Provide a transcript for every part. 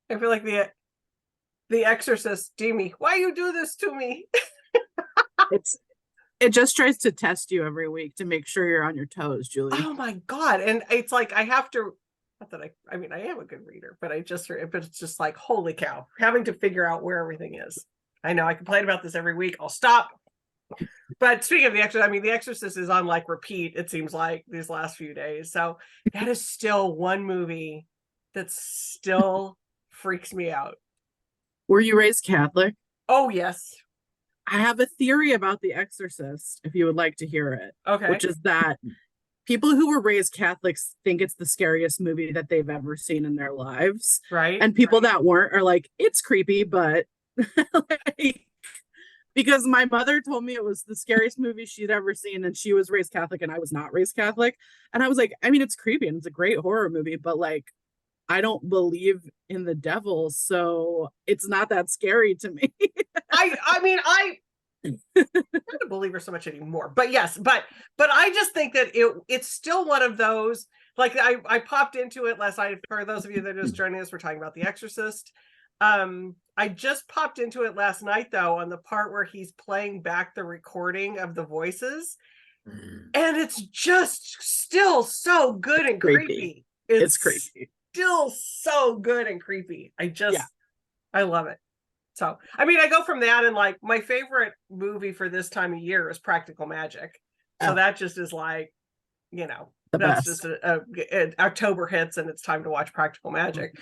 I feel like the Exorcist, Demi, why you do this to me? It just tries to test you every week to make sure you're on your toes, Julie. Oh my God. And it's like I have to, not that I mean I am a good reader, but but it's just like holy cow, having to figure out where everything is. I know I complain about this every week. I'll stop. But speaking of the Exorcist, I mean, the Exorcist is on like repeat, it seems like, these last few days. So that is still one movie that still freaks me out. Were you raised Catholic? Oh yes. I have a theory about The Exorcist, if you would like to hear it, Okay. which is that people who were raised Catholics think it's the scariest movie that they've ever seen in their lives. Right. And people that weren't are like, it's creepy, but like, because my mother told me it was the scariest movie she'd ever seen, and she was raised Catholic and I was not raised Catholic. And I was like, I mean, it's creepy and it's a great horror movie, but like, I don't believe in the devil, so it's not that scary to me. I mean, I'm not a believer so much anymore, but yes, but I just think that it's still one of those, like I popped into it last night. For those of you that are just joining us, we're talking about The Exorcist. I just popped into it last night though, on the part where he's playing back the recording of the voices, and it's just still so good and creepy. It's creepy. Still so good and creepy. Yeah. I love it. So, I mean, I go from that, and like my favorite movie for this time of year is Practical Magic. So that just is like, The that's best. just October hits and it's time to watch Practical Magic.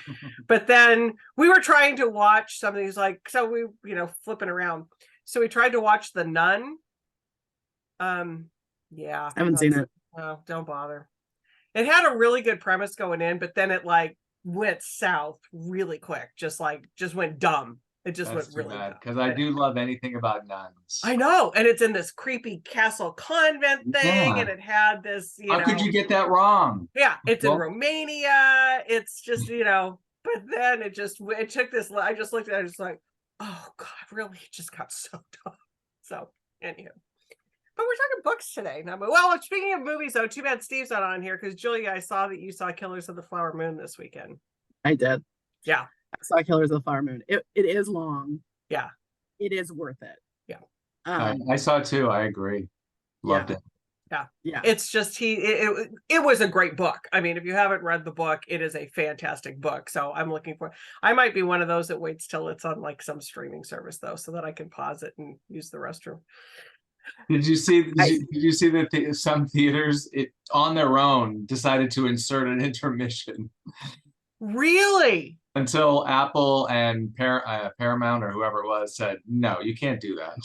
But then we were trying to watch something. He's like, so we, flipping around. So we tried to watch The Nun. Yeah. I haven't seen it. Oh, don't bother. It had a really good premise going in, but then it like went south really quick. Just went dumb. It just That's went really bad, dumb. because I do love anything about nuns. I know, and it's in this creepy castle convent thing, Yeah. and it had this, How could you get that wrong? Yeah, it's in Well- Romania. It's just, but then it took this. I just looked at it, I was like, oh God, really? It just got so dumb. So, anywho. But we're talking books today. Well, speaking of movies, though, too bad Steve's not on here, because Julia, I saw that you saw Killers of the Flower Moon this weekend. I did. Yeah. I saw Killers of the Flower Moon. It is long. Yeah. It is worth it. Yeah. I saw it too. I agree. Loved it. Yeah. Yeah. It's just it was a great book. I mean, if you haven't read the book, it is a fantastic book. So I'm looking for, I might be one of those that waits till it's on like some streaming service though, so that I can pause it and use the restroom. Did you see that some theaters on their own decided to insert an intermission? Really? Until Apple and Paramount or whoever it was said, no, you can't do that.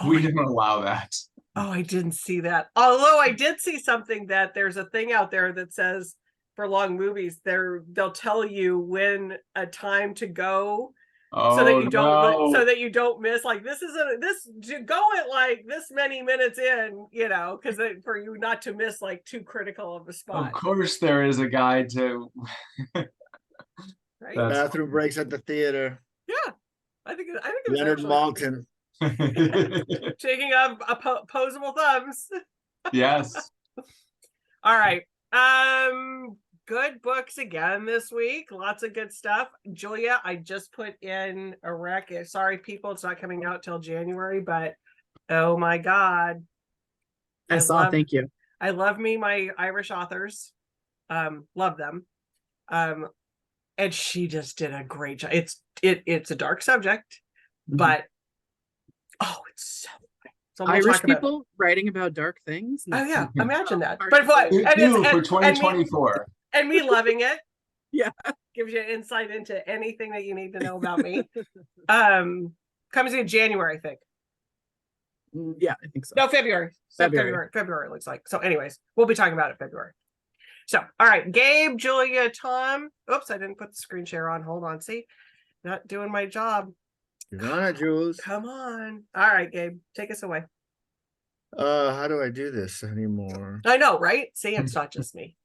We don't allow that. Oh, I didn't see that. Although I did see something that there's a thing out there that says for long movies, they'll tell you when a time to go, so that you don't miss, like, this to go at like this many minutes in, because for you not to miss like too critical of a spot. Of course there is a guide to right? Bathroom breaks at the theater. Yeah. I think it's Leonard Maltin. Shaking of opposable thumbs. Yes. All right. Good books again this week. Lots of good stuff. Julia, I just put in a rec. Sorry, people, it's not coming out till January, but oh my God. Thank you. I love my Irish authors. Love them. And she just did a great job. It's a dark subject, but it's so good. So Irish people writing about dark things. Oh yeah, imagine that. But for 2024. And me loving it. Yeah. Gives you insight into anything that you need to know about me. Comes in January, I think. Yeah, I think so. No, February. February looks like. So anyways, we'll be talking about it February. So, all right, Gabe, Julia, Tom. Oops, I didn't put the screen share on. Hold on. See, not doing my job. You're on it, Jules. Come on. All right, Gabe, take us away. How do I do this anymore? I know, right? See, it's not just me.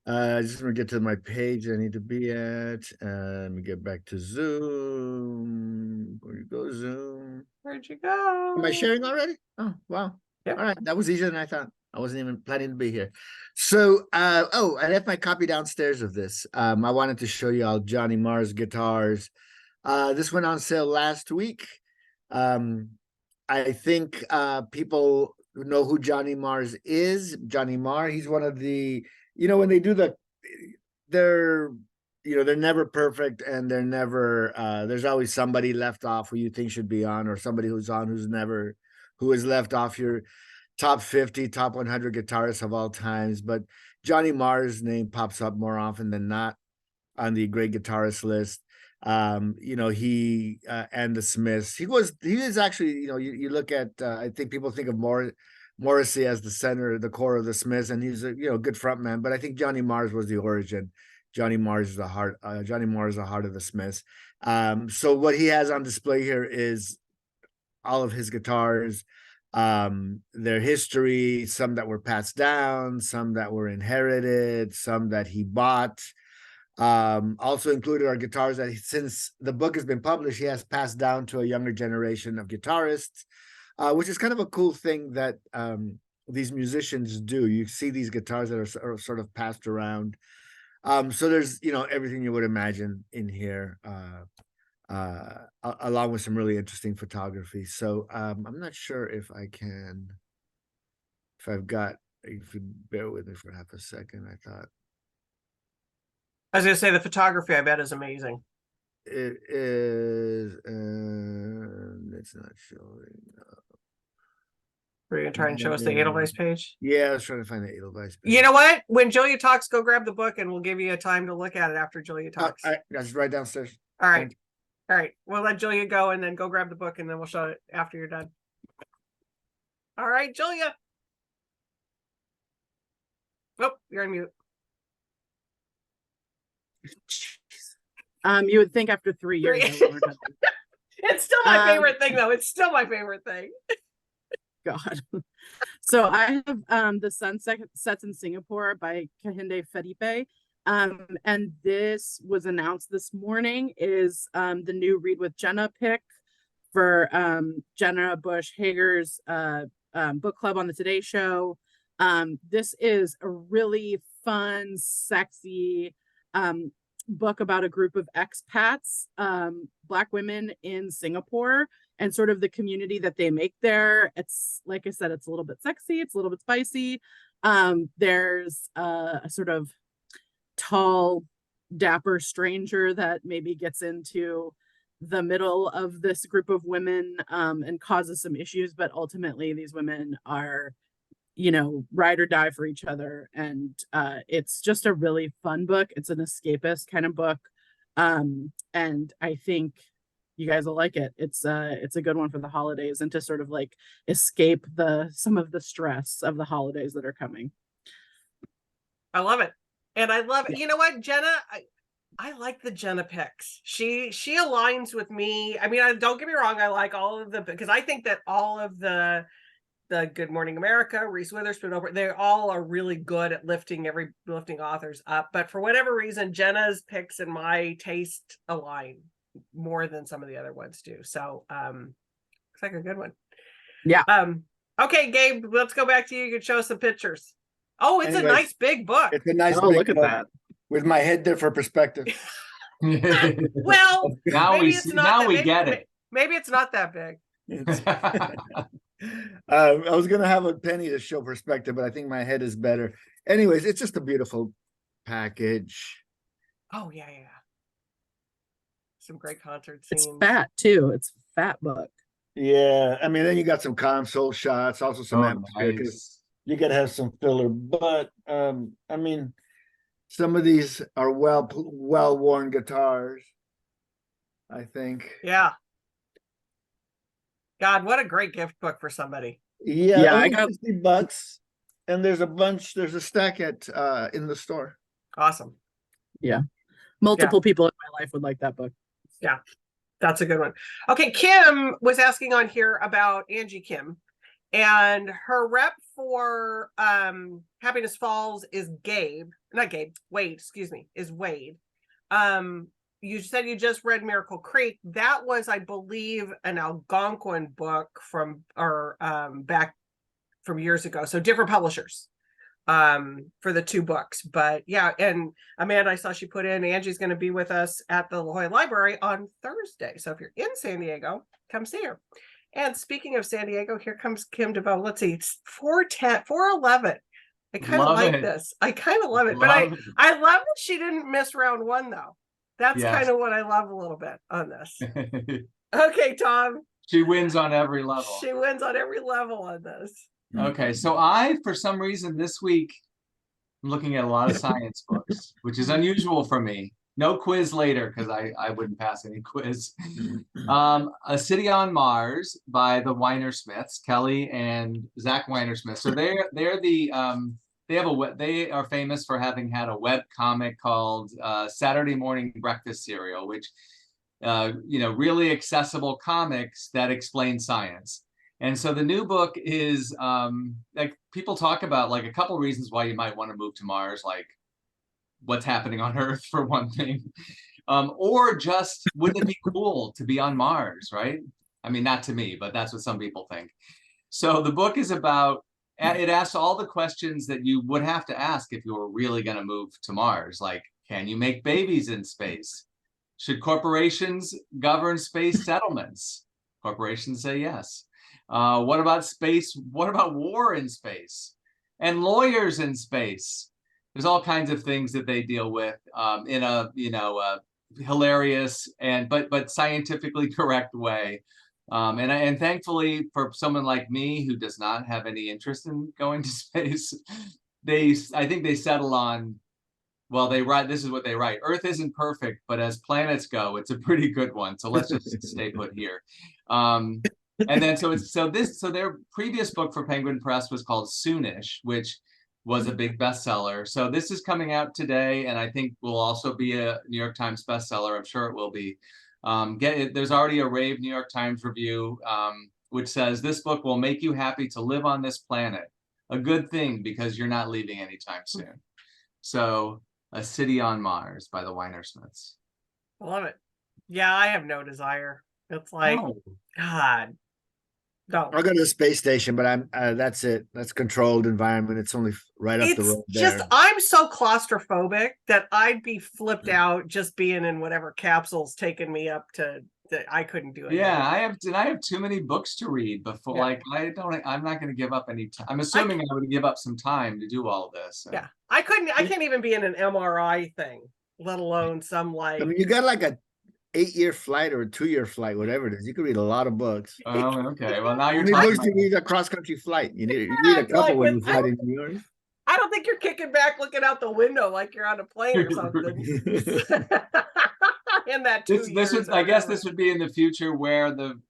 I just want to get to my page I need to be at. Let me get back to Zoom. Where you go, Zoom? Where'd you go? Am I sharing already? Oh, wow. Yep. All right. That was easier than I thought. I wasn't even planning to be here. So, oh, I left my copy downstairs of this. I wanted to show you all Johnny Marr's guitars. This went on sale last week. I think people know who Johnny Marr's is. Johnny Marr, he's one of the, when they do they're never perfect, and they're never, there's always somebody left off who you think should be on, or somebody who's on who is left off your top 50, top 100 guitarists of all times. But Johnny Marr's name pops up more often than not on the great guitarist list. He and the Smiths. He is actually, you look at, I think people think of Morrissey as the center, the core of the Smiths, and he's a good front man. But I think Johnny Marr's was the origin. Johnny Marr is the heart. Johnny Marr is the heart of the Smiths. So what he has on display here is all of his guitars, their history, some that were passed down, some that were inherited, some that he bought. Also included are guitars that since the book has been published, he has passed down to a younger generation of guitarists, which is kind of a cool thing that these musicians do. You see these guitars that are sort of passed around. So there's, everything you would imagine in here, along with some really interesting photography. So I'm not sure if you bear with me for half a second. I was going to say the photography, I bet, is amazing. It is, it's not showing. Are you going to try and show us the Edelweiss page? Yeah, I was trying to find the Edelweiss page. You know what? When Julia talks, go grab the book and we'll give you a time to look at it after Julia talks. That's right downstairs. All right. All right. We'll let Julia go and then go grab the book and then we'll show it after you're done. All right, Julia. Oh, you're on mute. You would think after 3 years. It's still my favorite thing, though. It's still my favorite thing. God. So I have the Sunset Sets in Singapore by Kehinde Felipe. And this was announced this morning. It is the new Read with Jenna pick for Jenna Bush Hager's book club on the Today Show. This is a really fun, sexy book about a group of expats, Black women in Singapore, and sort of the community that they make there. It's, like I said, it's a little bit sexy, it's a little bit spicy. There's a sort of tall, dapper stranger that maybe gets into the middle of this group of women and causes some issues, but ultimately these women are, ride or die for each other. And it's just a really fun book. It's an escapist kind of book. And I think you guys will like it. It's a good one for the holidays and to sort of like escape some of the stress of the holidays that are coming. I love it. And I love it. You know what, Jenna, I like the Jenna picks. She aligns with me. I mean, don't get me wrong. I like all of the, because I think that all of the Good Morning America, Reese Witherspoon, they all are really good at lifting authors up. But for whatever reason, Jenna's picks and my taste align more than some of the other ones do. So looks like a good one. Yeah. Okay, Gabe, let's go back to you. You can show us some pictures. Oh, it's a nice big book. It's a nice big look book at that. With my head there for perspective. Well, now we get it. Maybe it's not that big. I was gonna have a penny to show perspective, but I think my head is better. Anyways, it's just a beautiful package. Oh yeah. Some great concert scenes. It's fat too. It's a fat book. Yeah, I mean, then you got some console shots, also some atmosphere. Nice. You gotta have some filler, but I mean, some of these are well-worn guitars, I think. Yeah. God, what a great gift book for somebody. Yeah, I got $50, and there's a stack in the store. Awesome. Yeah. Multiple people in my life would like that book. Yeah, that's a good one. Okay, Kim was asking on here about Angie Kim, and her rep for Happiness Falls is Wade, is Wade. You said you just read Miracle Creek. That was, I believe, an Algonquin book from back from years ago. So different publishers for the 2 books. But yeah, and Amanda, I saw she put in, Angie's going to be with us at the La Jolla Library on Thursday. So if you're in San Diego, come see her. And speaking of San Diego, here comes Kim DeVoe. Let's see, it's 4:10, 4:11. I kind of Love like it. this. I kind of love it. But Love it. I love that she didn't miss round 1 though. That's Yes. kind of what I love a little bit on this. Okay, Tom. She wins on every level. She wins on every level on this. Okay, so I, for some reason this week, I'm looking at a lot of science books, which is unusual for me. No quiz later, because I wouldn't pass any quiz. A City on Mars by the Weinersmiths, Kelly and Zach Weinersmith. So they're the they are famous for having had a web comic called Saturday Morning Breakfast Cereal, which really accessible comics that explain science. And so the new book is like people talk about like a couple reasons why you might want to move to Mars, like what's happening on Earth for one thing, or just wouldn't it be cool to be on Mars, right? I mean, not to me, but that's what some people think. So the book is about, it asks all the questions that you would have to ask if you were really going to move to Mars, like, can you make babies in space? Should corporations govern space settlements? Corporations say yes. What about space? What about war in space? And lawyers in space? There's all kinds of things that they deal with in a hilarious but scientifically correct way. And thankfully for someone like me who does not have any interest in going to space, I think they settle on, well, they write, this is what they write: Earth isn't perfect, but as planets go, it's a pretty good one. So let's just stay put here. And then so their previous book for Penguin Press was called Soonish, which was a big bestseller. So this is coming out today, and I think will also be a New York Times bestseller. I'm sure it will be. There's already a rave New York Times review, which says this book will make you happy to live on this planet. A good thing, because you're not leaving anytime soon. So A City on Mars by the Weinersmiths. I love it. Yeah, I have no desire. It's like, God. No. I'll go to the space station, but I'm that's it. That's controlled environment. It's only right up the road there. I'm so claustrophobic that I'd be flipped out just being in whatever capsule's taking me up to that. I couldn't do it. Yeah, I have too many books to read before. Yeah. Like I'm not going to give up any time. I'm assuming I would give up some time to do all of this. So. Yeah, I can't even be in an MRI thing, let alone some like. I mean, you got like a 8-year flight or a 2-year flight, whatever it is. You can read a lot of books. Oh, okay. Well, now you're How many talking. books do you need a cross-country flight? You need a couple when you fly to New York. I don't think you're kicking back, looking out the window like you're on a plane or something. In that I guess this would be in the future where the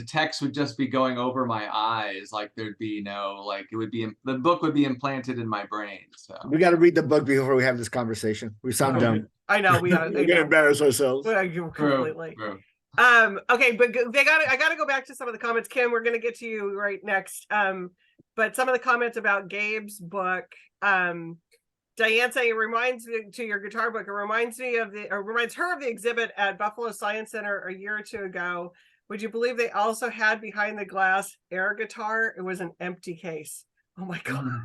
text would just be going over my eyes, like there'd be no, like it would be, the book would be implanted in my brain. So we got to read the book before we have this conversation. We sound dumb. I know we are. We're gonna embarrass ourselves. Completely. True. Okay, but I gotta go back to some of the comments. Kim, we're gonna get to you right next. But some of the comments about Gabe's book, Diane saying it reminds me to your guitar book. It reminds her of the exhibit at Buffalo Science Center a year or two ago. Would you believe they also had behind the glass air guitar? It was an empty case. Oh my God.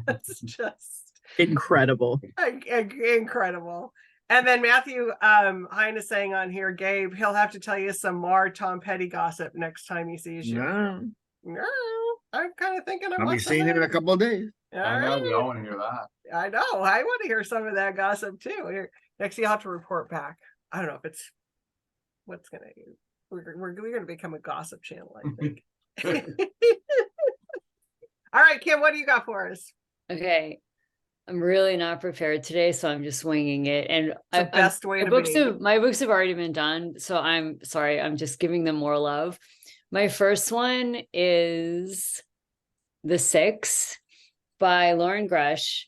That's just incredible. Incredible. And then Matthew Hein is saying on here, Gabe, he'll have to tell you some more Tom Petty gossip next time he sees you. No, I'm kind of thinking I'll be seeing him in a couple of days. I know, we all want to hear that. I know. I want to hear some of that gossip too. Here, next you'll have to report back. I don't know if it's what's gonna. We're gonna become a gossip channel, I think. All right, Kim, what do you got for us? Okay. I'm really not prepared today, so I'm just winging it. And the best way to be. My books have already been done, so I'm sorry. I'm just giving them more love. My first one is The Six by Lauren Grush,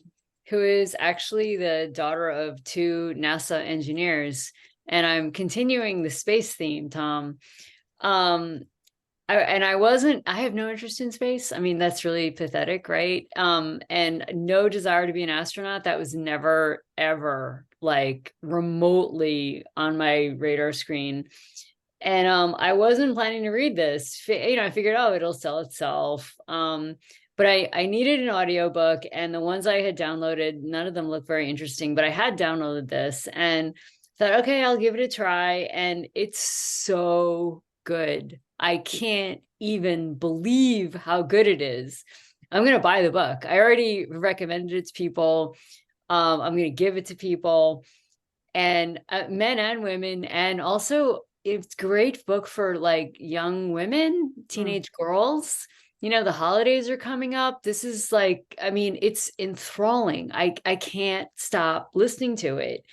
who is actually the daughter of 2 NASA engineers. And I'm continuing the space theme, Tom. I have no interest in space. I mean, that's really pathetic, right? And no desire to be an astronaut. That was never, ever like remotely on my radar screen. And I wasn't planning to read this. I figured, oh, it'll sell itself. but I needed an audiobook, and the ones I had downloaded, none of them looked very interesting, but I had downloaded this and thought, okay, I'll give it a try. And it's so good. I can't even believe how good it is. I'm going to buy the book. I already recommended it to people. I'm going to give it to people, and men and women. And also it's a great book for like young women, teenage girls. You know, the holidays are coming up. This is like, I mean, it's enthralling. I can't stop listening to it.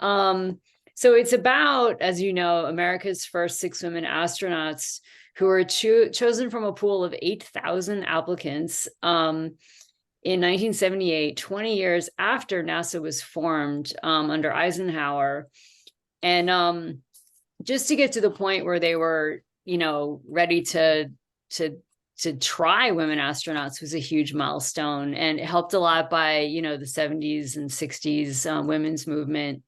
So it's about, as you know, America's first 6 women astronauts who were chosen from a pool of 8,000 applicants in 1978, 20 years after NASA was formed under Eisenhower. And just to get to the point where they were, you know, ready to try women astronauts was a huge milestone, and it helped a lot by, you know, the 70s and 60s women's movement.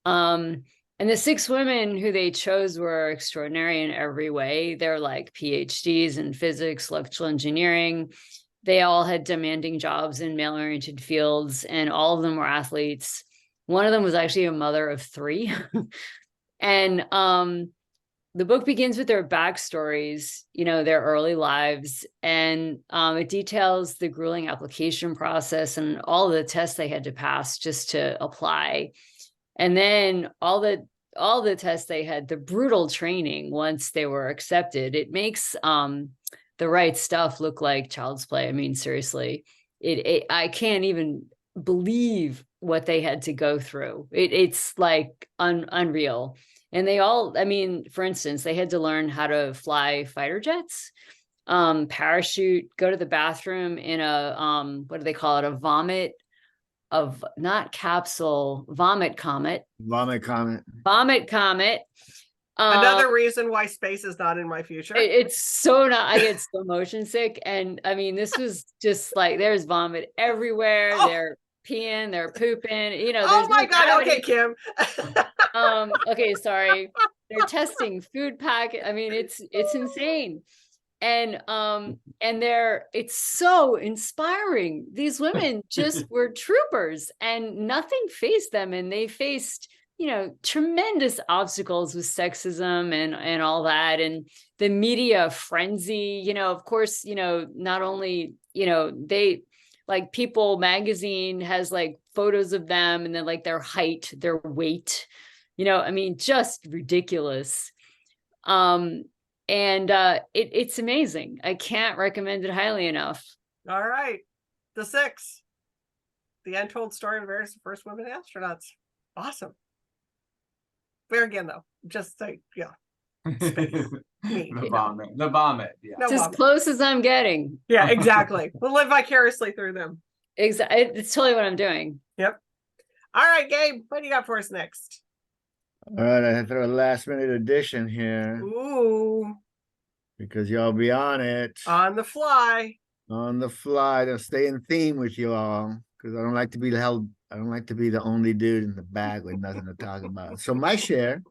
And the 6 women who they chose were extraordinary in every way. They're like PhDs in physics, electrical engineering. They all had demanding jobs in male-oriented fields, and all of them were athletes. One of them was actually a mother of 3. And the book begins with their backstories, you know, their early lives, and it details the grueling application process and all the tests they had to pass just to apply. And then all the tests they had, the brutal training once they were accepted. It makes The Right Stuff look like child's play. I mean, seriously, I can't even believe what they had to go through. It's like unreal. And they all, I mean, for instance, they had to learn how to fly fighter jets, parachute, go to the bathroom in a, what do they call it? A vomit of, not capsule, vomit comet. Vomit comet. Vomit comet. Another reason why space is not in my future. It's so not, I get so motion sick. And I mean, this was just like, there's vomit everywhere. Oh. They're peeing, they're pooping, you know. Oh my God. gravity. Okay, Kim. Okay, sorry. They're testing food packet. I mean, it's insane. And it's so inspiring. These women just were troopers, and nothing faced them, and they faced, you know, tremendous obstacles with sexism and all that, and the media frenzy, you know. Of course, you know, not only, you know, they, like, People magazine has like photos of them, and then like their height, their weight, you know, I mean, just ridiculous. It's amazing. I can't recommend it highly enough. All right. The 6. The Untold Story of America's First Women Astronauts. Awesome. There again, though, just like, yeah. The vomit. Yeah. No It's as vomit. close as I'm getting. Yeah, exactly. We'll live vicariously through them. Exactly. It's totally what I'm doing. Yep. All right, Gabe, what do you got for us next? All right, I had to throw a last minute addition here Ooh, because y'all be on it on the fly. on the fly to stay in theme with you all, because I don't like to be held. I don't like to be the only dude in the bag with nothing to talk about. So my share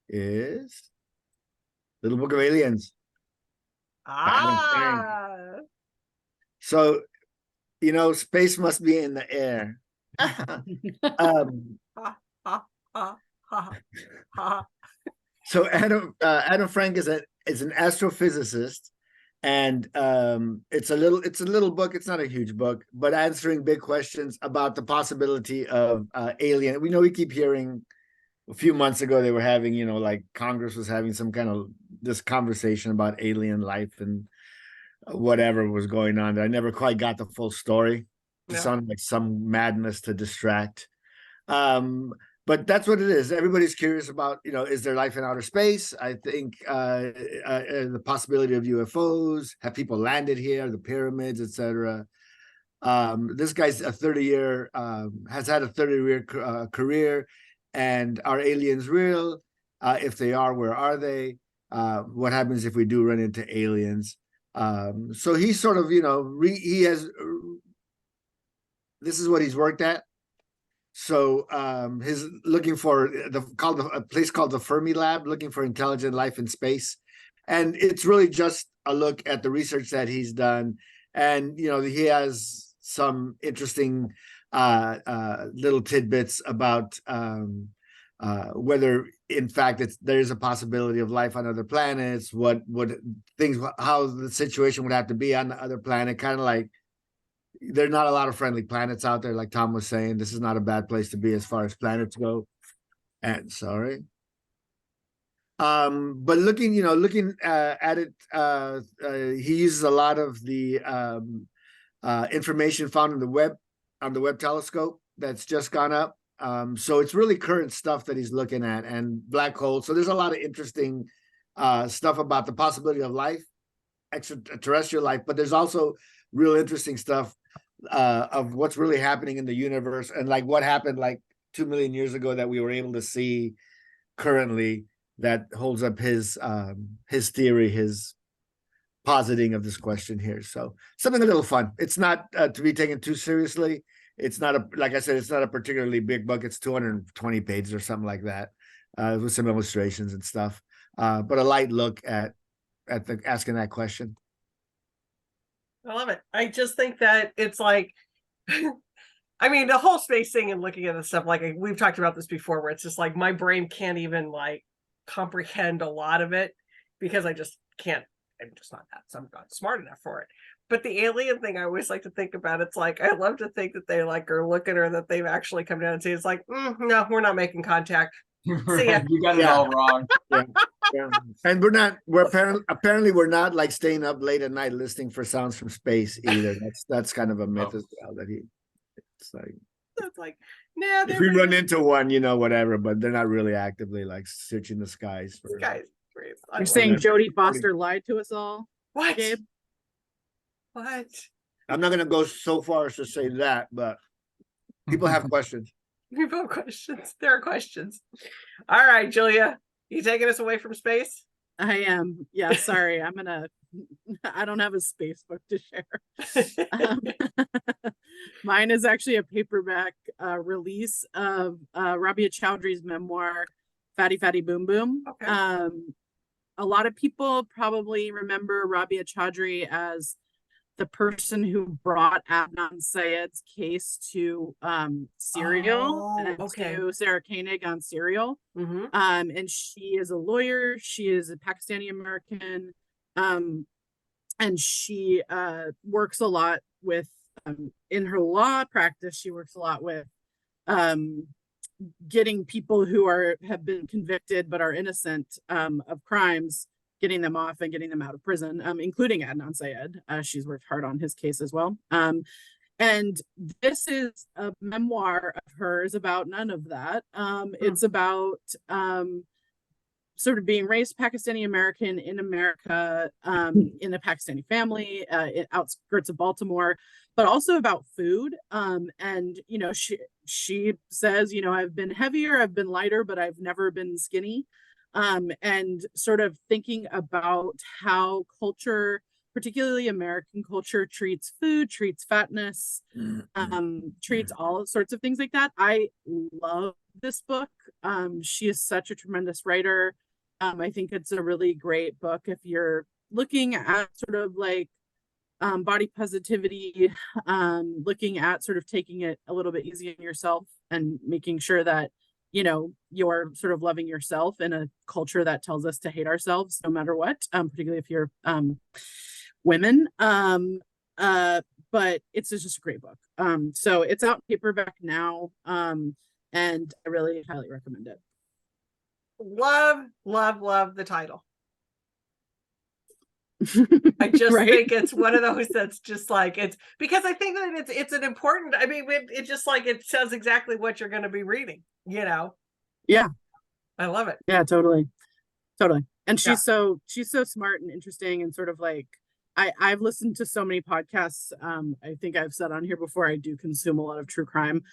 is Little Book of Aliens. Ah, So, you know, space must be in the air. ha, ha, ha. So Adam Frank is an astrophysicist, and it's a little book. It's not a huge book, but answering big questions about the possibility of alien. We know we keep hearing. A few months ago, they were having, you know, like Congress was having some kind of this conversation about alien life and whatever was going on. I never quite got the full story. It Yeah. sounded like some madness to distract. But that's what it is. Everybody's curious about, you know, is there life in outer space? I think the possibility of UFOs, have people landed here, the pyramids, etc. This guy's has had a 30-year career. And are aliens real? If they are, where are they? What happens if we do run into aliens? So he's sort of, you know, this is what he's worked at. So he's looking for a place called the Fermi Lab, looking for intelligent life in space. and it's really just a look at the research that he's done. And he has some interesting little tidbits about whether in fact there is a possibility of life on other planets, what would things, how the situation would have to be on the other planet, kind of like there are not a lot of friendly planets out there. Like Tom was saying, this is not a bad place to be as far as planets go. And sorry. But looking at it, he uses a lot of the information found on the Webb telescope that's just gone up. So it's really current stuff that he's looking at, and black holes. So there's a lot of interesting stuff about the possibility of life, extraterrestrial life, but there's also real interesting stuff of what's really happening in the universe, and like what happened like 2 million years ago that we were able to see currently, that holds up his theory, his positing of this question here. So something a little fun. It's not to be taken too seriously. It's not like I said, it's not a particularly big book. It's 220 pages or something like that, with some illustrations and stuff. But a light look at asking that question. I love it. I just think that it's like, I mean, the whole space thing and looking at this stuff, like we've talked about this before, where it's just like my brain can't even like comprehend a lot of it because I just can't. I'm just not that. So I'm not smart enough for it. But the alien thing, I always like to think about. It's like I love to think that they like are looking, or that they've actually come down and say, "It's like, no, we're not making contact." See ya. You got it all wrong. Yeah. And we're apparently we're not like staying up late at night listening for sounds from space either. That's kind of a myth as well, that it's like nah, if we run into one, whatever, but they're not really actively like searching the skies for guys. You're saying Jodie Foster lied to us all, What? Gabe? What? I'm not gonna go so far as to say that, but people have questions. We have questions. There are questions. All right, Julia, you taking us away from space? I am. Yeah, sorry. I don't have a space book to share. Mine is actually a paperback release of Rabia Chowdhury's memoir, Fatty Fatty Boom Boom. Okay. A lot of people probably remember Rabia Chaudhry as the person who brought Adnan Syed's case to Serial and to Sarah Koenig on Serial. Mm-hmm. And she is a lawyer. She is a Pakistani American. And she works a lot with, in her law practice, she works a lot with getting people who have been convicted but are innocent of crimes, getting them off and getting them out of prison, including Adnan Syed. She's worked hard on his case as well. And this is a memoir of hers about none of that. It's about sort of being raised Pakistani American in America, in a Pakistani family, in outskirts of Baltimore, but also about food. And she says, I've been heavier, I've been lighter, but I've never been skinny. And sort of thinking about how culture, particularly American culture, treats food, treats fatness, treats all sorts of things like that. I love this book. She is such a tremendous writer. I think it's a really great book if you're looking at sort of like body positivity, looking at sort of taking it a little bit easy on yourself and making sure that you're sort of loving yourself in a culture that tells us to hate ourselves no matter what, particularly if you're women. But it's just a great book. So it's out paperback now, and I really highly recommend it. Love the title. I just Right? think it's one of those that's just like, it's because I think that it's an important, I mean, it just like, it says exactly what you're going to be reading, Yeah. I love it. Yeah, totally. And she's so smart and interesting, and sort of like I've listened to so many podcasts. I think I've said on here before, I do consume a lot of true crime,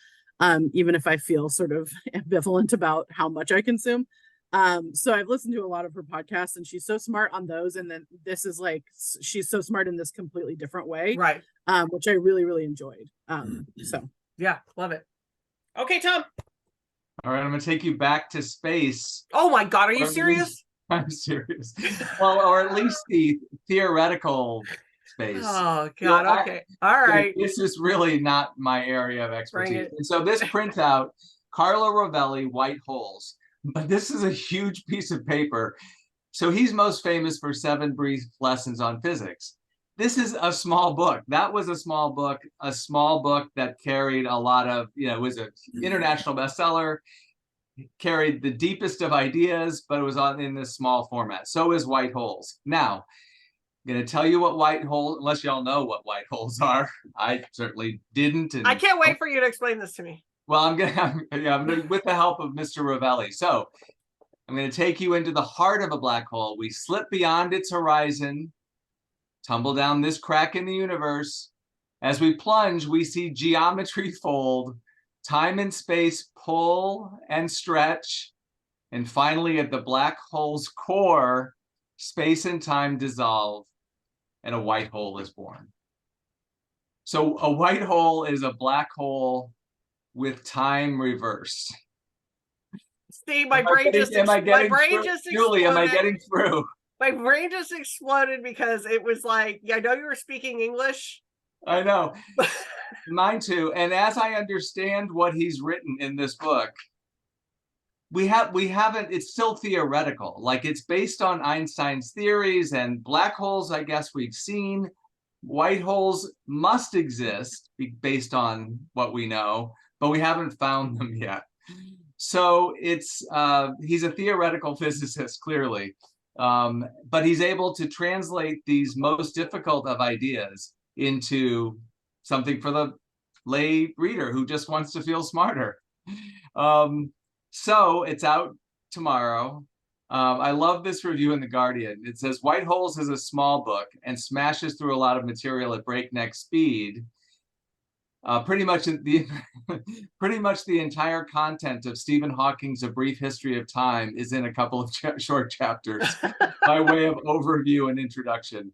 even if I feel sort of ambivalent about how much I consume. So I've listened to a lot of her podcasts, and she's so smart on those. And then this is like, she's so smart in this completely different way, Right. which I really, really enjoyed. So Yeah, love it. Okay, Tom. All right, I'm gonna take you back to space. Oh my God, are you serious? I'm serious. Well, or at least the theoretical space. Oh You know, God. Okay. All right. This is really not my area of expertise. it. And so this printout, Carlo Rovelli, White Holes. But this is a huge piece of paper. So he's most famous for 7 Brief Lessons on Physics. This is a small book. That was a small book that carried a lot of, it was an international bestseller, carried the deepest of ideas, but it was in this small format. So is White Holes. Now, I'm going to tell you what white holes, unless y'all know what white holes are. I certainly didn't. And I can't wait for you to explain this to me. well, I'm gonna with the help of Mr. Rovelli. So I'm going to take you into the heart of a black hole. We slip beyond its horizon, tumble down this crack in the universe. As we plunge, we see geometry fold, time and space pull and stretch, and finally at the black hole's core, space and time dissolve, and a white hole is born. So a white hole is a black hole with time reversed. See, my Am I brain getting- just am I my getting brain through? just Julie, am I exploded. getting through? My brain just exploded because it was like, yeah, I know you were speaking English. I know. Mine too. And as I understand what he's written in this book, we haven't, it's still theoretical. Like it's based on Einstein's theories, and black holes, I guess we've seen. White holes must exist based on what we know, but we haven't found them yet. So it's he's a theoretical physicist, clearly. But he's able to translate these most difficult of ideas into something for the lay reader who just wants to feel smarter. So it's out tomorrow. I love this review in The Guardian. It says, White Holes is a small book and smashes through a lot of material at breakneck speed. Pretty much the entire content of Stephen Hawking's A Brief History of Time is in a couple of short chapters by way of overview and introduction.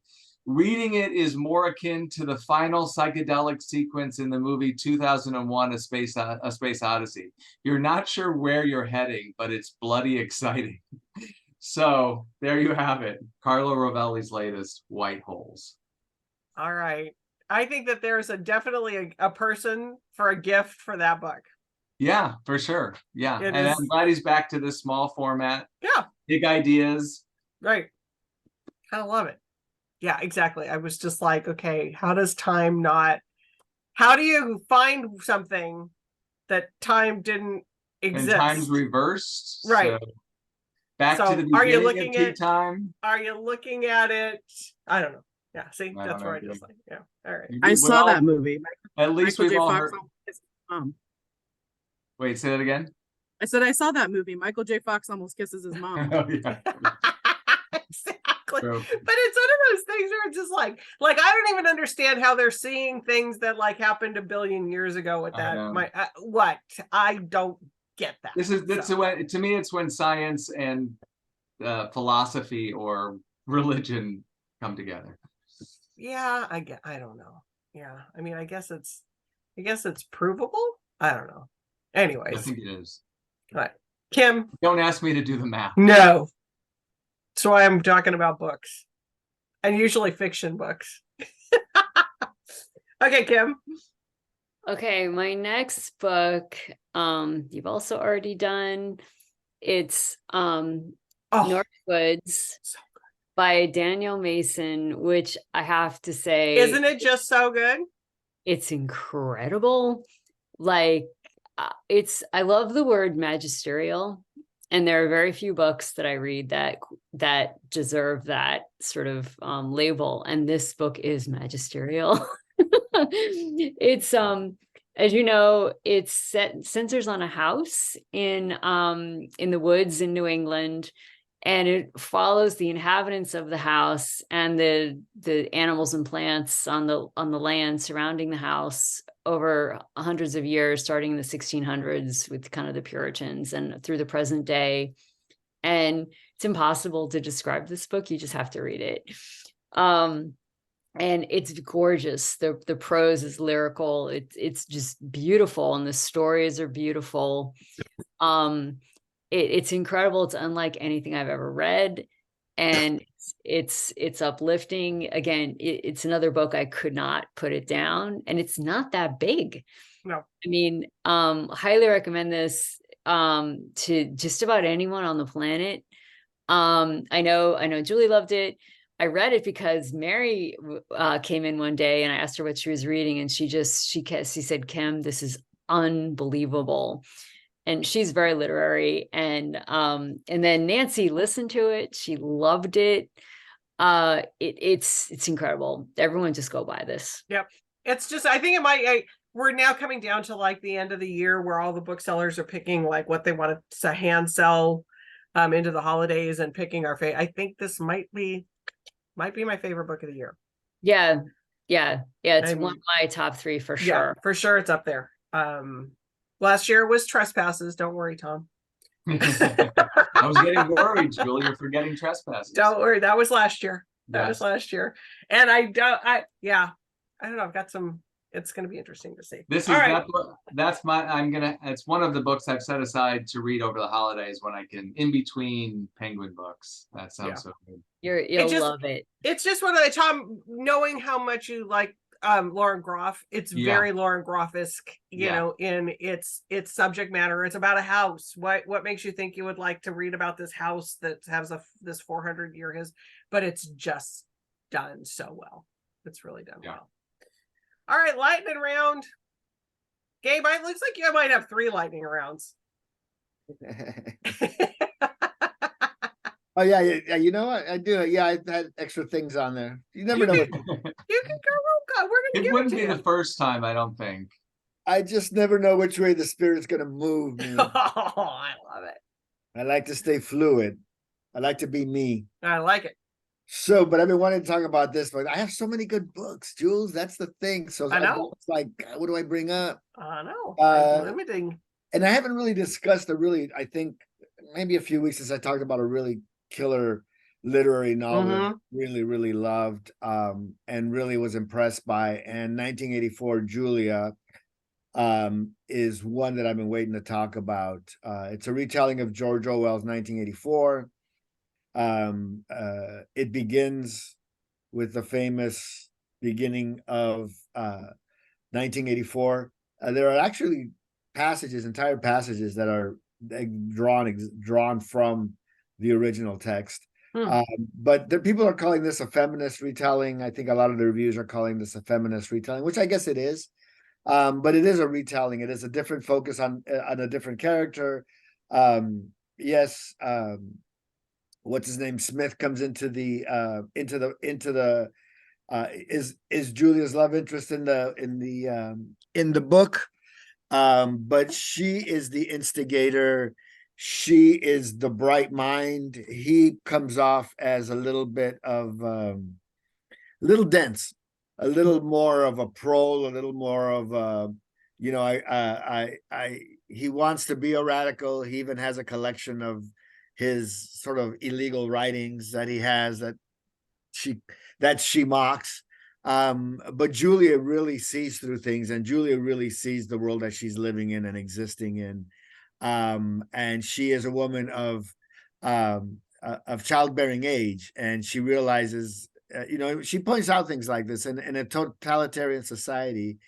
Reading it is more akin to the final psychedelic sequence in the movie 2001: A Space Odyssey. You're not sure where you're heading, but it's bloody exciting. So there you have it. Carlo Rovelli's latest, White Holes. All right. I think that there's definitely a person for a gift for that book. Yeah, for sure. Yeah. It And is- I'm glad he's back to this small format. Yeah. Big ideas. Right. I love it. Yeah, exactly. I was just like, okay, how do you find something that time didn't exist? And time's reversed. Right. So back So to the are you beginning looking of tea time. Are you looking at it? I don't know. Yeah, see, I that's don't where I know, just like, yeah. All right. I We've saw all- that movie. At least Michael we've J. all Fox heard. almost kissed his mom. Wait, say that again. I said I saw that movie. Michael J. Fox almost kisses his mom. Oh, yeah. Exactly. True. But it's one of those things where it's just like I don't even understand how they're seeing things that like happened a billion years ago with I that. know. What? I don't get that. To me, it's when science and philosophy or religion come together. Yeah, I don't know. Yeah. I mean, I guess it's provable. I don't know. I Anyways, think it is. but Kim, Don't ask me to do the math. no. That's why I'm talking about books. And usually fiction books. Okay, Kim. Okay, my next book, you've also already done. It's Oh, Northwoods so by Daniel Mason, which I have to say, isn't it just so good? it's incredible. Like I love the word magisterial, and there are very few books that I read that deserve that sort of label, and this book is magisterial. It's as you know, it centers on a house in the woods in New England, and it follows the inhabitants of the house and the animals and plants on the land surrounding the house over hundreds of years, starting in the 1600s with kind of the Puritans and through the present day. And it's impossible to describe this book. You just have to read it. And it's gorgeous. The prose is lyrical. It's just beautiful, and the stories are beautiful. it's incredible. It's unlike anything I've ever read. And it's uplifting. Again, it's another book I could not put it down, and it's not that big. No. I mean, highly recommend this to just about anyone on the planet. I know Julie loved it. I read it because Mary came in one day and I asked her what she was reading, and she said, Kim, this is unbelievable. And she's very literary. And then Nancy listened to it. She loved it. It's incredible. Everyone just go buy this. Yep. It's just, I think it might, we're now coming down to like the end of the year where all the booksellers are picking like what they want to hand sell into the holidays and picking our favorite. I think this might be my favorite book of the year. Yeah. It's one of my top 3 for sure. Yeah, for sure. It's up there. Last year was Trespasses. Don't worry, Tom. I was getting worried, Julie, you're forgetting Trespasses. Don't worry. That was last year. That was Yes. last year. And I don't know. I've got some, it's going to be interesting to see. This is All right. it's one of the books I've set aside to read over the holidays when I can, in between Penguin books. That sounds Yeah. so good. You'll just- love it. It's just one of the, Tom, knowing how much you like Lauren Groff, it's Yeah. very Lauren Groff-esque, you Yeah. know, in its subject matter. It's about a house. What makes you think you would like to read about this house that has this 400-year history? But it's just done so well. It's really done Yeah. well. All right, lightning round. Gabe, it looks like you might have 3 lightning rounds. Oh yeah, you know what? I do. Yeah, I had extra things on there. You never know. You can go. We're gonna It give wouldn't it be to the you. first time, I don't think. I just never know which way the spirit's gonna move me. Oh, I love it. I like to stay fluid. I like to be me. I like it. So, but I've been wanting to talk about this, but I have so many good books, Jules. That's the thing. So I know. It's like, what do I bring up? I know. Uh, Limiting. And I haven't really discussed I think maybe a few weeks since I talked about a really killer literary novel that I really, really loved and really was impressed by. And 1984 Julia is one that I've been waiting to talk about. It's a retelling of George Orwell's 1984. It begins with the famous beginning of 1984. There are actually entire passages that are drawn from the original text. But people are calling this a feminist retelling. I think a lot of the reviews are calling this a feminist retelling, which I guess it is. But it is a retelling. It is a different focus on a different character. Yes. What's his name? Smith comes into the is Julia's love interest in the book. But she is the instigator. She is the bright mind. He comes off as a little bit of little dense, a little more of a prole, a little more of a, he wants to be a radical. He even has a collection of his sort of illegal writings that he has that she mocks. But Julia really sees through things, and Julia really sees the world that she's living in and existing in. And she is a woman of childbearing age, and she realizes, she points out things like this. In a totalitarian society,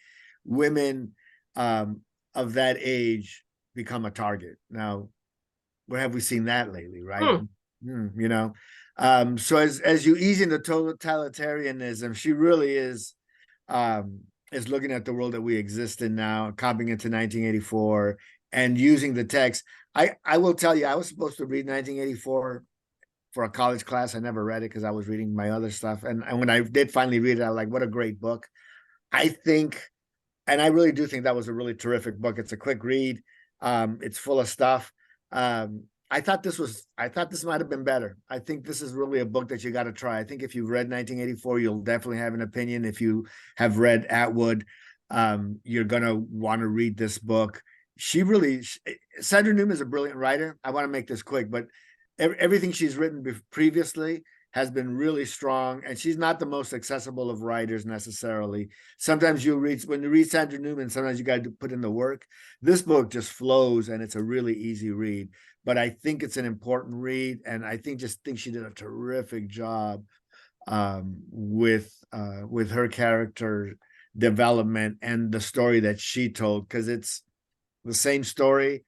women of that age become a target. Now, where have we seen that lately, right? So as you ease into totalitarianism, she really is looking at the world that we exist in now, copying into 1984 and using the text. I will tell you, I was supposed to read 1984 for a college class. I never read it because I was reading my other stuff. And when I did finally read it, I was like, what a great book. I think, and I really do think that was a really terrific book. It's a quick read. It's full of stuff. I thought this might have been better. I think this is really a book that you got to try. I think if you've read 1984, you'll definitely have an opinion. If you have read Atwood, you're going to want to read this book. Sandra Newman is a brilliant writer. I want to make this quick, but everything she's written previously has been really strong, and she's not the most accessible of writers necessarily. Sometimes when you read Sandra Newman, sometimes you got to put in the work. This book just flows, and it's a really easy read. But I think it's an important read, and I think she did a terrific job with her character development and the story that she told, because it's the same story,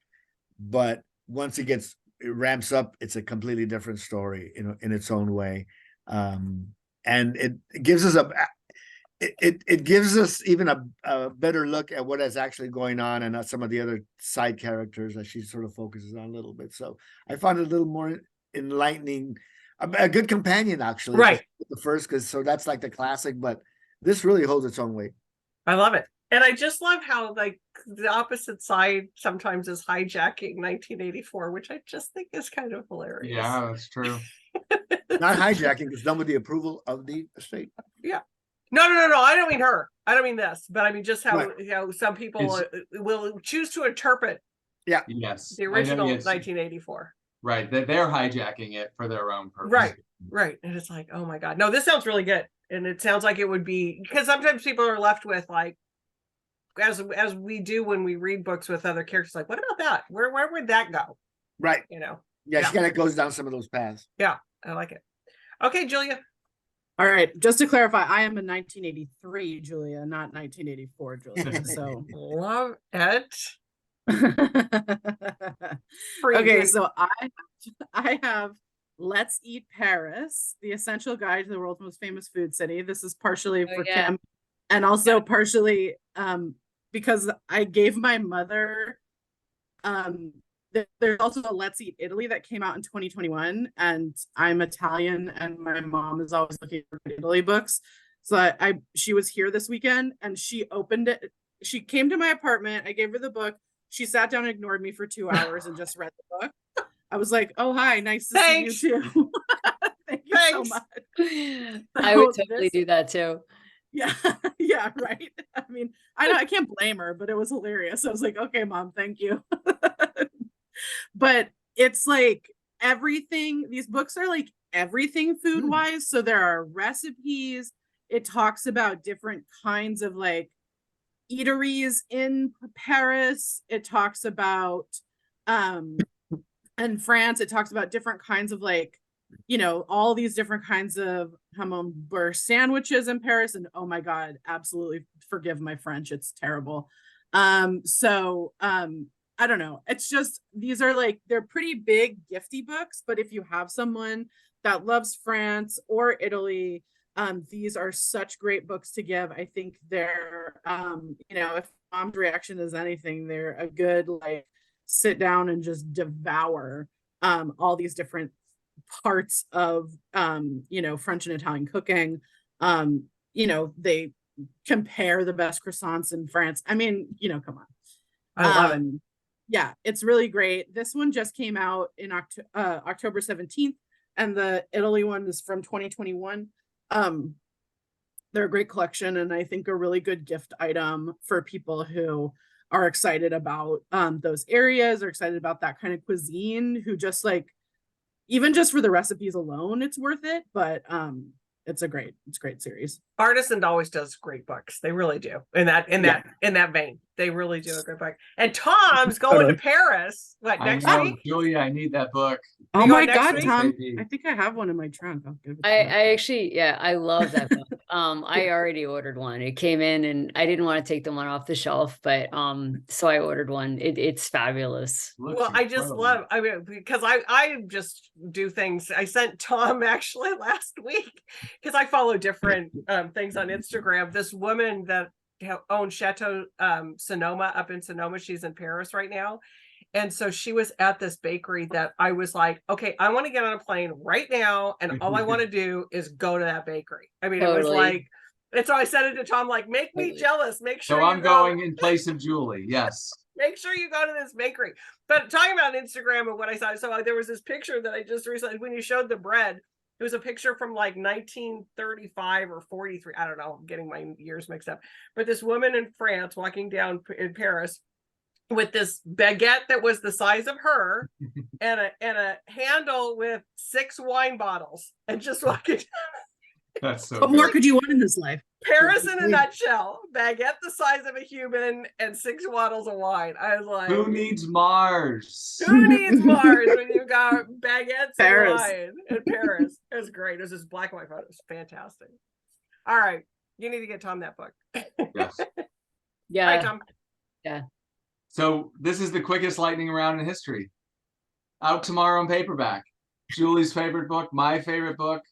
but once it ramps up, it's a completely different story in its own way. And it gives us it gives us even a better look at what is actually going on and some of the other side characters that she sort of focuses on a little bit. So I found it a little more enlightening, a good companion actually. Right. The first, so that's like the classic, but this really holds its own weight. I love it. And I just love how like the opposite side sometimes is hijacking 1984, which I just think is kind of hilarious. Yeah, that's true. Not hijacking, it's done with the approval of the estate. Yeah. No. I don't mean her. I don't mean this, but I mean just how some people will choose to interpret Yes. the original 1984. Right. They're hijacking it for their own purpose. Right. And it's like, oh my God. No, this sounds really good. And it sounds like it would be, because sometimes people are left with like, as we do when we read books with other characters, like, what about that? Where would that go? Right. Yeah. She kind of goes down some of those paths. Yeah. I like it. Okay, Julia. All right. Just to clarify, I am a 1983 Julia, not 1984 Julia. So Love it. Okay, so I have Let's Eat Paris, the essential guide to the world's most famous food city. This is partially for Kim, and also partially because I gave my mother there's also a Let's Eat Italy that came out in 2021, and I'm Italian and my mom is always looking for Italy books. So she was here this weekend and she opened it. She came to my apartment. I gave her the book. She sat down and ignored me for 2 hours and just read the book. I was like, oh, hi, nice to see you too. Thank you so much. I would totally do that too. Yeah, yeah, right. I mean, I can't blame her, but it was hilarious. I was like, okay, Mom, thank you. But it's like everything, these books are like everything food wise. So there are recipes. It talks about different kinds of like eateries in Paris. It talks about in France, it talks about different kinds of like, all these different kinds of camembert sandwiches in Paris. And oh my God, absolutely forgive my French. It's terrible. I don't know. It's just, these are like, they're pretty big gifty books, but if you have someone that loves France or Italy, these are such great books to give. I think they're, if Mom's reaction is anything, they're a good, like, sit down and just devour all these different parts of, French and Italian cooking. They compare the best croissants in France. I mean, come on. I love it. Yeah, it's really great. This one just came out in October 17th, and the Italy one is from 2021. They're a great collection, and I think a really good gift item for people who are excited about those areas, or excited about that kind of cuisine, who just like, even just for the recipes alone, it's worth it. But it's a great series. Artisan always does great books. They really do. In that vein, they really do a good book. And Tom's going to Paris. Next week? Julia, I need that book. Oh my God, week? Tom! I think I have one in my trunk. I'll give it to you. I actually, I love that book. I already ordered one. It came in, and I didn't want to take the one off the shelf, but so I ordered one. It's fabulous. Well, I just love. I mean, because I just do things. I sent Tom actually last week because I follow different things on Instagram. This woman that owns Chateau Sonoma up in Sonoma, she's in Paris right now. And so she was at this bakery that I was like, okay, I want to get on a plane right now. And all I want to do is go to that bakery. I mean, It was like, and so I said it to Tom, like, make me jealous. Make sure. So I'm going in place of Julie. Yes. Make sure you go to this bakery. But talking about Instagram and what I saw, so there was this picture that I just recently, when you showed the bread, it was a picture from like 1935 or 43. I don't know. I'm getting my years mixed up. But this woman in France walking down in Paris, with this baguette that was the size of her and a handle with 6 wine bottles and just walking. That's so What more good. could you want in this life? Paris in a nutshell. Baguette the size of a human and 6 bottles of wine. I was like, Who needs Mars? who needs Mars when you got baguettes Paris. and wine in Paris? It was great. It was this black and white photo. It was fantastic. All right. You need to get Tom that book. Yes. Yeah. All right, Tom. So this is the quickest lightning round in history. Out tomorrow in paperback. Julie's favorite book, my favorite book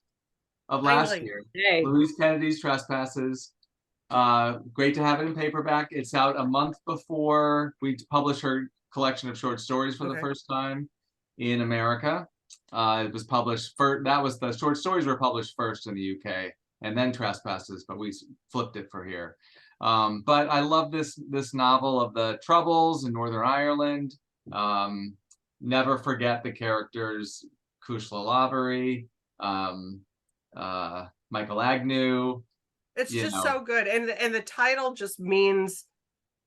of last Finally. year. Hey. Louise Kennedy's Trespasses. Great to have it in paperback. It's out a month before we publish her collection of short stories for the Okay. first time in America. It was published first. That was the short stories were published first in the UK, and then Trespasses, but we flipped it for here. But I love this novel of the Troubles in Northern Ireland. Never forget the characters: Kushla Lavery, Michael Agnew. It's You just know. so good. And the title just means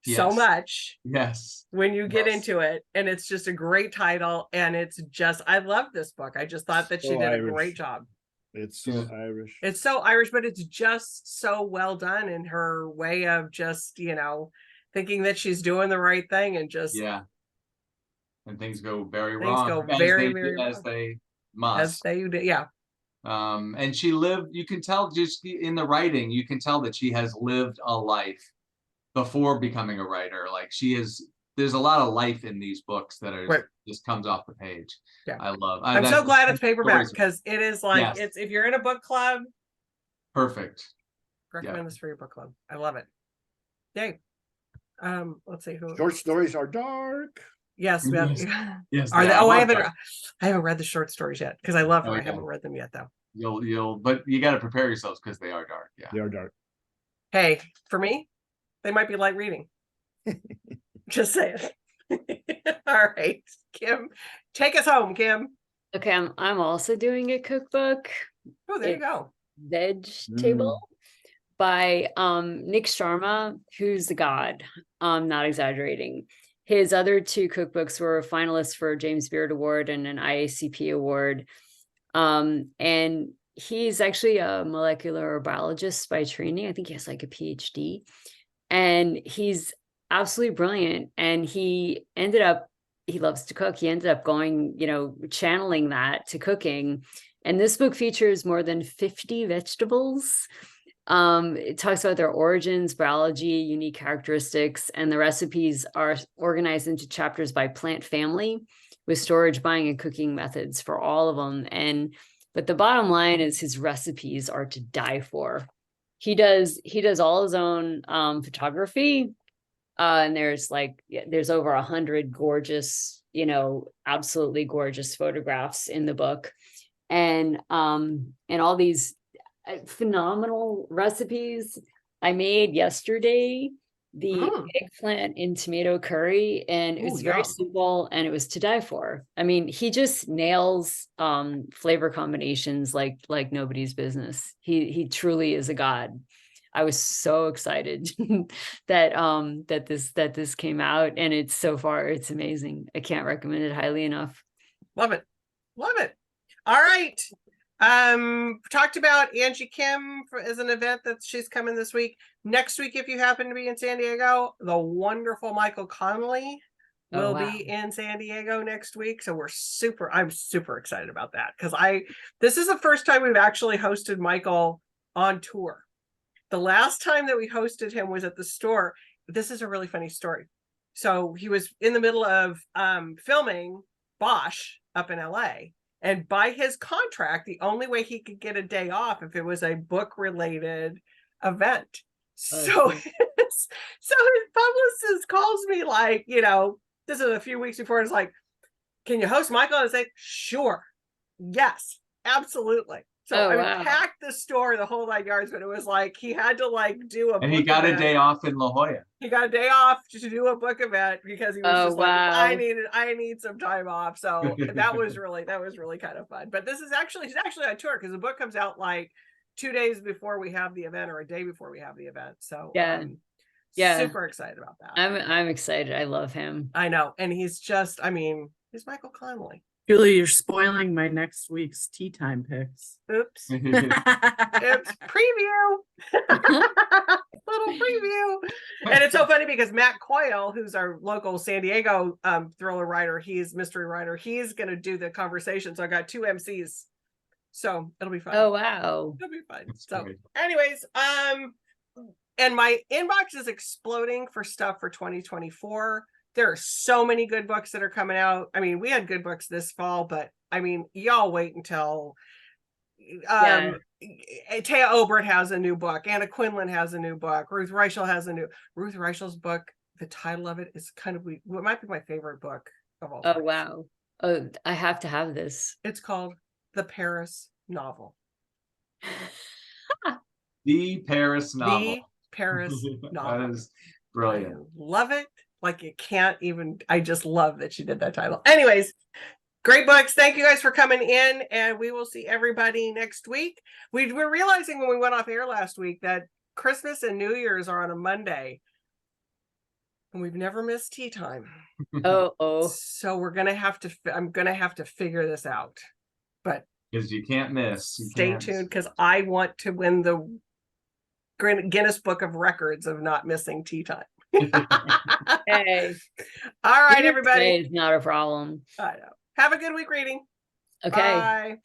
so Yes. much Yes. when you get Yes. into it. And it's just a great title. And it's just, I love this book. I just thought that she So did a Irish. great job. It's so Irish. It's so Irish, but it's just so well done in her way of just, thinking that she's doing the right thing and just Yeah. And things go very Things wrong. go as very, they, very as wrong. they as must. they do. Yeah. And she lived, you can tell just in the writing, you can tell that she has lived a life before becoming a writer. Like there's a lot of life in these books that are Right. just comes off the page. Yeah. I love. I'm so glad it's paperback stories- because it is like, Yes. if you're in a book club, Perfect. recommend this for your book club. I love it. Yay. Let's see who. Short stories are dark. Yes, we have- Yes. Are they they? are. Oh, I love haven't read the short stories yet because I love them. Oh, I yeah. haven't read them yet though. But you got to prepare yourselves because they are dark. Yeah. They are dark. Hey, for me, they might be light reading. Just saying. All right, Kim, take us home, Kim. Okay, I'm also doing a cookbook, Oh, there you It- go. Vegetable, by Nick Sharma, who's the god. I'm not exaggerating. His other 2 cookbooks were finalists for a James Beard Award and an IACP award. And he's actually a molecular biologist by training. I think he has like a PhD. And he's absolutely brilliant. And he loves to cook. He ended up going, channeling that to cooking. And this book features more than 50 vegetables. It talks about their origins, biology, unique characteristics, and the recipes are organized into chapters by plant family with storage, buying, and cooking methods for all of them. But the bottom line is his recipes are to die for. He does all his own photography. And there's over 100 gorgeous, absolutely gorgeous photographs in the book. And all these phenomenal recipes. I made yesterday the eggplant and tomato curry, and it Ooh, was very yum. simple and it was to die for. I mean, he just nails flavor combinations like nobody's business. He truly is a god. I was so excited that this came out, and it's amazing. I can't recommend it highly enough. Love it. Love it. All right. Talked about Angie Kim as an event that she's coming this week. Next week, if you happen to be in San Diego, the wonderful Michael Connolly will be in San Diego next week. So I'm super excited about that because this is the first time we've actually hosted Michael on tour. The last time that we hosted him was at the store. This is a really funny story. So he was in the middle of filming Bosch up in LA. And by his contract, the only way he could get a day off if it was a book related event. So his publicist calls me like, this is a few weeks before. It's like, can you host Michael? And I say, sure. Yes, absolutely. So packed the store, the whole 9 yards, but it was like he had to do a. And he got a day off in La Jolla. He got a day off to do a book event because he was I need some time off. So that was really kind of fun. But he's actually on tour because the book comes out 2 days before we have the event or a day before we have the event. So Yeah. Super excited about that. I'm excited. I love him. I know. And he's just, I mean, he's Michael Connelly. Julie, you're spoiling my next week's tea time picks. Oops. It's preview. Little preview. And it's so funny because Matt Coyle, who's our local San Diego thriller writer, he's mystery writer, he's gonna do the conversation. So I got 2 MCs. So it'll be fun. Oh wow. It'll be fun. That's So great. anyways, and my inbox is exploding for stuff for 2024. There are so many good books that are coming out. I mean, we had good books this fall, but I mean, y'all wait until Yeah. Taya Obert has a new book. Anna Quinlan has a new book. Ruth Reichel's book. The title of it is kind of, it might be my favorite book of all Oh time. wow. Oh, I have to have this. It's called The Paris Novel. The Paris novel. The Paris Novel. That is brilliant. I love it. Like you can't even, I just love that she did that title. Anyways, great books. Thank you guys for coming in, and we will see everybody next week. We were realizing when we went off air last week that Christmas and New Year's are on a Monday, and we've never missed tea time. Oh. So we're gonna have to, I'm gonna have to figure this out. But Because you can't miss. You stay can't. tuned because I want to win the Guinness Book of Records of not missing tea time. Hey. All right, Today everybody. is not a problem. I know. Have a good week reading. Okay. Bye.